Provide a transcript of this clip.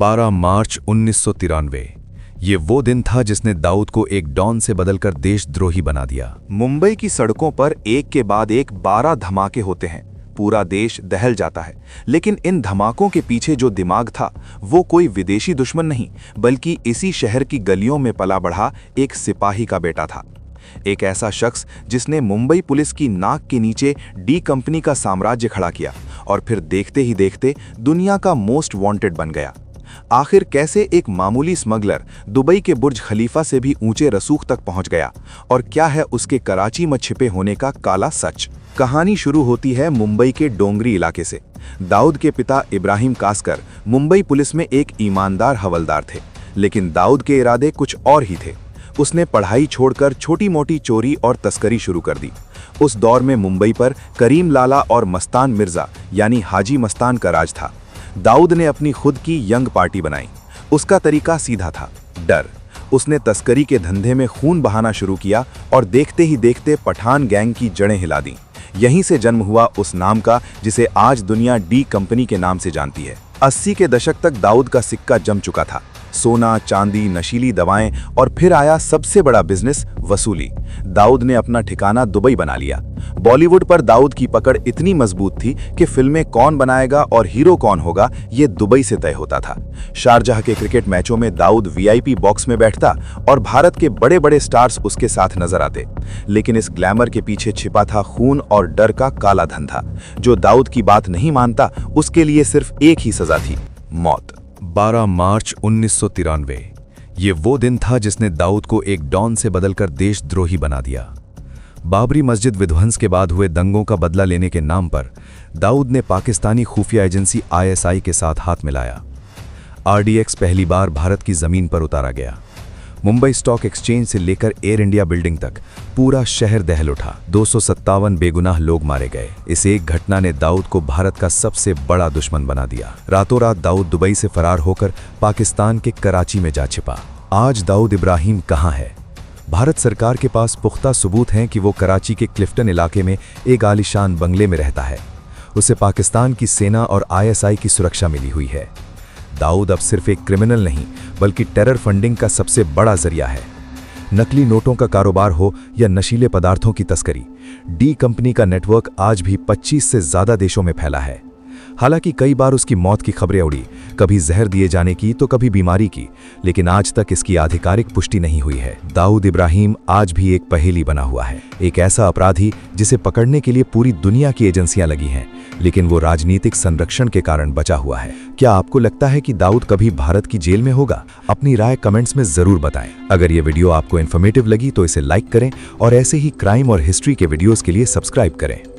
12 मार्च 1993। ये वो दिन था जिसने दाऊद को एक डॉन से बदलकर देशद्रोही बना दिया। मुंबई की सड़कों पर एक के बाद एक 12 धमाके होते हैं। पूरा देश दहल जाता है। लेकिन इन धमाकों के पीछे जो दिमाग था वो कोई विदेशी दुश्मन नहीं, बल्कि इसी शहर की गलियों में पला बढ़ा एक सिपाही का बेटा था। एक ऐसा शख्स जिसने मुंबई पुलिस की नाक के नीचे डी कंपनी का साम्राज्य खड़ा किया और फिर देखते ही देखते दुनिया का मोस्ट वांटेड बन गया। आखिर कैसे एक मामूली स्मगलर दुबई के बुर्ज खलीफा से भी ऊंचे रसूख तक पहुंच गया, और क्या है उसके कराची में छिपे होने का काला सच। कहानी शुरू होती है मुंबई के डोंगरी इलाके से। दाऊद के पिता इब्राहिम कासकर मुंबई पुलिस में एक ईमानदार हवलदार थे, लेकिन दाऊद के इरादे कुछ और ही थे। उसने पढ़ाई छोड़कर छोटी मोटी चोरी और तस्करी शुरू कर दी। उस दौर में मुंबई पर करीम लाला और मस्तान मिर्जा यानी हाजी मस्तान का राज था। दाऊद ने अपनी खुद की यंग पार्टी बनाई। उसका तरीका सीधा था, डर। उसने तस्करी के धंधे में खून बहाना शुरू किया और देखते ही देखते पठान गैंग की जड़ें हिला दी। यहीं से जन्म हुआ उस नाम का जिसे आज दुनिया डी कंपनी के नाम से जानती है। 80 के दशक तक दाऊद का सिक्का जम चुका था। सोना, चांदी, नशीली दवाएं और फिर आया सबसे बड़ा बिजनेस, वसूली। दाऊद ने अपना ठिकाना दुबई बना लिया। बॉलीवुड पर दाऊद की पकड़ इतनी मजबूत थी कि फिल्में कौन बनाएगा और हीरो कौन होगा ये दुबई से तय होता था। शारजाह के क्रिकेट मैचों में दाऊद वीआईपी बॉक्स में बैठता और भारत के बड़े बड़े स्टार्स उसके साथ नजर आते। लेकिन इस ग्लैमर के पीछे छिपा था खून और डर का काला धंधा। जो दाऊद की बात नहीं मानता उसके लिए सिर्फ एक ही सजा थी, मौत। 12 मार्च 1993। ये वो दिन था जिसने दाऊद को एक डॉन से बदलकर देशद्रोही बना दिया। बाबरी मस्जिद विध्वंस के बाद हुए दंगों का बदला लेने के नाम पर दाऊद ने पाकिस्तानी खुफिया एजेंसी आईएसआई के साथ हाथ मिलाया। आरडीएक्स पहली बार भारत की जमीन पर उतारा गया। मुंबई स्टॉक एक्सचेंज से लेकर एयर इंडिया बिल्डिंग तक पूरा शहर दहल उठा। 257 बेगुनाह लोग मारे गए। इस एक घटना ने दाऊद को भारत का सबसे बड़ा दुश्मन बना दिया। रातों रात दाऊद दुबई से फरार होकर पाकिस्तान के कराची में जा छिपा। आज दाऊद इब्राहिम कहाँ है? भारत सरकार के पास पुख्ता सबूत हैं कि वो कराची के क्लिफ्टन इलाके में एक आलीशान बंगले में रहता है। उसे पाकिस्तान की सेना और आईएसआई की सुरक्षा मिली हुई है। दाऊद अब सिर्फ एक क्रिमिनल नहीं बल्कि टेरर फंडिंग का सबसे बड़ा जरिया है। नकली नोटों का कारोबार हो या नशीले पदार्थों की तस्करी, डी कंपनी का नेटवर्क आज भी 25 से ज्यादा देशों में फैला है। हालांकि कई बार उसकी मौत की खबरें उड़ी, कभी जहर दिए जाने की तो कभी बीमारी की, लेकिन आज तक इसकी आधिकारिक पुष्टि नहीं हुई है। दाऊद इब्राहिम आज भी एक पहेली बना हुआ है, एक ऐसा अपराधी जिसे पकड़ने के लिए पूरी दुनिया की एजेंसियां लगी हैं, लेकिन वो राजनीतिक संरक्षण के कारण बचा हुआ है। क्या आपको लगता है कि दाऊद कभी भारत की जेल में होगा? अपनी राय कमेंट्स में जरूर बताएं। अगर ये वीडियो आपको इन्फॉर्मेटिव लगी तो इसे लाइक करें और ऐसे ही क्राइम और हिस्ट्री के वीडियोस के लिए सब्सक्राइब करें।